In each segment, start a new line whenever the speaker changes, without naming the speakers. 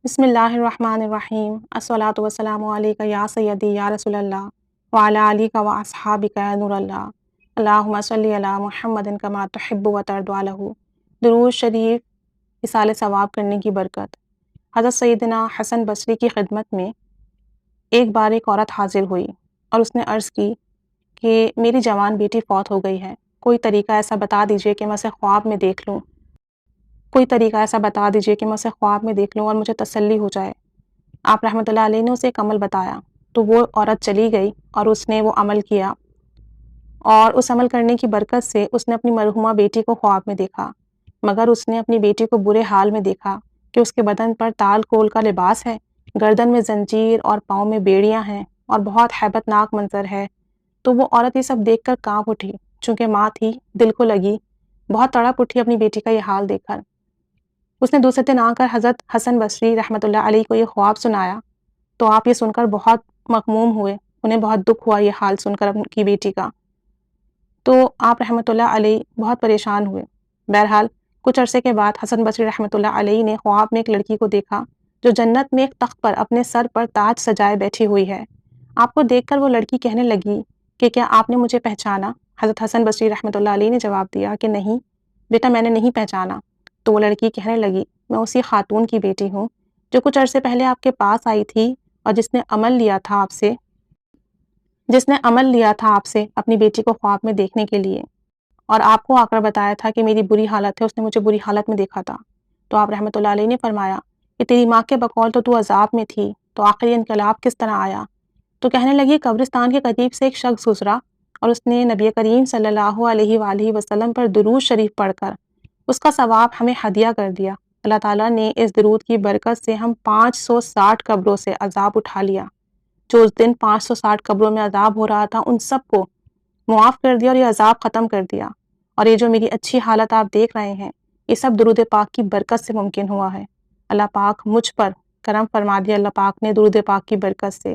بسم اللہ الرحمن الرحیم الصلاۃ والسلام علیک یا سیدی یا رسول اللہ وعلی آلک و اصحابک یا نور اللہ اللہم صلی علی محمد کما تحب و ترضی عنہ۔ درود شریف اصال ثواب کرنے کی برکت۔ حضرت سیدنا حسن بصری کی خدمت میں ایک بار ایک عورت حاضر ہوئی اور اس نے عرض کی کہ میری جوان بیٹی فوت ہو گئی ہے، کوئی طریقہ ایسا بتا دیجئے کہ میں اسے خواب میں دیکھ لوں، کوئی طریقہ ایسا بتا دیجئے کہ میں اسے خواب میں دیکھ لوں اور مجھے تسلی ہو جائے۔ آپ رحمۃ اللہ علیہ نے اسے ایک عمل بتایا تو وہ عورت چلی گئی اور اس نے وہ عمل کیا، اور اس عمل کرنے کی برکت سے اس نے اپنی مرحومہ بیٹی کو خواب میں دیکھا، مگر اس نے اپنی بیٹی کو برے حال میں دیکھا کہ اس کے بدن پر تال کول کا لباس ہے، گردن میں زنجیر اور پاؤں میں بیڑیاں ہیں اور بہت ہیبت ناک منظر ہے۔ تو وہ عورت یہ سب دیکھ کر کانپ اٹھی، چونکہ ماں تھی دل کو لگی، بہت تڑپ اٹھی اپنی بیٹی کا یہ حال دیکھ کر۔ اس نے دوسرے دن آ کر حضرت حسن بصری رحمۃ اللہ علیہ کو یہ خواب سنایا تو آپ یہ سن کر بہت مغموم ہوئے، انہیں بہت دکھ ہوا یہ حال سن کر ان کی بیٹی کا، تو آپ رحمۃ اللہ علیہ بہت پریشان ہوئے۔ بہرحال کچھ عرصے کے بعد حسن بصری رحمۃ اللہ علیہ نے خواب میں ایک لڑکی کو دیکھا جو جنت میں ایک تخت پر اپنے سر پر تاج سجائے بیٹھی ہوئی ہے۔ آپ کو دیکھ کر وہ لڑکی کہنے لگی کہ کیا آپ نے مجھے پہچانا؟ حضرت حسن بصری رحمۃ اللہ علیہ نے جواب دیا کہ نہیں بیٹا، میں نے نہیں پہچانا۔ تو وہ لڑکی کہنے لگی میں اسی خاتون کی بیٹی ہوں جو کچھ عرصے پہلے آپ کے پاس آئی تھی اور جس نے عمل لیا تھا آپ سے اپنی بیٹی کو خواب میں دیکھنے کے لیے، اور آپ کو آ کر بتایا تھا کہ میری بری حالت ہے، اس نے مجھے بری حالت میں دیکھا تھا۔ تو آپ رحمۃ اللہ علیہ نے فرمایا کہ تیری ماں کے بقول تو عذاب میں تھی، تو آخر یہ انقلاب کس طرح آیا؟ تو کہنے لگی قبرستان کے قریب سے ایک شخص گزرا اور اس نے نبی کریم صلی اللہ علیہ وآلہ وسلم پر درود شریف پڑھ کر اس کا ثواب ہمیں ہدیہ کر دیا۔ اللہ تعالیٰ نے اس درود کی برکت سے ہم 560 قبروں سے عذاب اٹھا لیا۔ جو اس دن 560 قبروں میں عذاب ہو رہا تھا ان سب کو معاف کر دیا اور یہ عذاب ختم کر دیا، اور یہ جو میری اچھی حالت آپ دیکھ رہے ہیں یہ سب درود پاک کی برکت سے ممکن ہوا ہے۔ اللہ پاک مجھ پر کرم فرما دیا اللہ پاک نے درود پاک کی برکت سے۔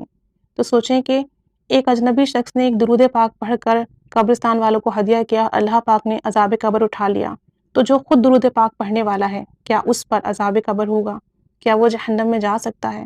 تو سوچیں کہ ایک اجنبی شخص نے ایک درود پاک پڑھ کر قبرستان والوں کو ہدیہ کیا، اللہ پاک نے عذاب قبر اٹھا لیا، تو جو خود درود پاک پڑھنے والا ہے کیا اس پر عذاب قبر ہوگا؟ کیا وہ جہنم میں جا سکتا ہے؟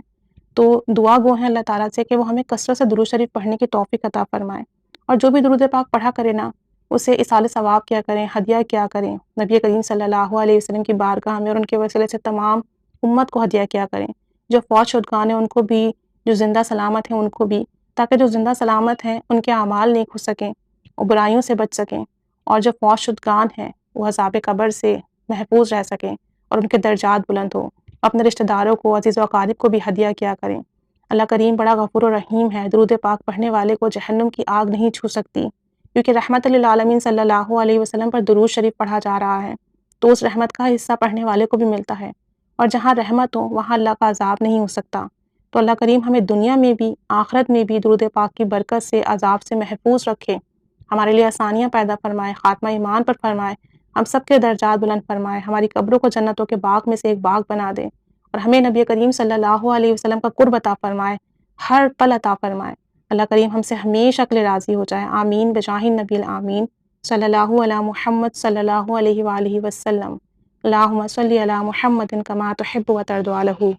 تو دعا گو ہیں اللہ تعالیٰ سے کہ وہ ہمیں کثرت سے درود شریف پڑھنے کی توفیق عطا فرمائے، اور جو بھی درود پاک پڑھا کرے نا اسے اصال ثواب کیا کریں، ہدیہ کیا کریں، نبی کریم صلی اللہ علیہ وسلم کی بارگاہ میں اور ان کے وسیلے سے تمام امت کو ہدیہ کیا کریں، جو فوت شدگان ہیں ان کو بھی، جو زندہ سلامت ہیں ان کو بھی، تاکہ جو زندہ سلامت ہیں ان کے اعمال نیک ہو سکیں اور برائیوں سے بچ سکیں، اور جو فوت شدگان ہیں وہ عذاب قبر سے محفوظ رہ سکیں اور ان کے درجات بلند ہوں۔ اپنے رشتہ داروں کو، عزیز و اقارب کو بھی ہدیہ کیا کریں۔ اللہ کریم بڑا غفور و رحیم ہے، درود پاک پڑھنے والے کو جہنم کی آگ نہیں چھو سکتی، کیونکہ رحمت للعالمین صلی اللہ علیہ وسلم پر درود شریف پڑھا جا رہا ہے، تو اس رحمت کا حصہ پڑھنے والے کو بھی ملتا ہے، اور جہاں رحمت ہو وہاں اللہ کا عذاب نہیں ہو سکتا۔ تو اللہ کریم ہمیں دنیا میں بھی آخرت میں بھی درود پاک کی برکت سے عذاب سے محفوظ رکھے، ہمارے لیے آسانیاں پیدا فرمائے، خاتمہ ایمان پر فرمائے، ہم سب کے درجات بلند فرمائے، ہماری قبروں کو جنتوں کے باغ میں سے ایک باغ بنا دے، اور ہمیں نبی کریم صلی اللہ علیہ وسلم کا قرب عطا فرمائے، ہر پل عطا فرمائے۔ اللہ کریم ہم سے ہمیشہ کے لیے راضی ہو جائے، آمین بجاہ النبی الامین صلی اللہ علی محمد صلی اللہ علیہ وآلہ وسلم۔ اللہم صلی علی محمد کما تحب و ترضی عنہ۔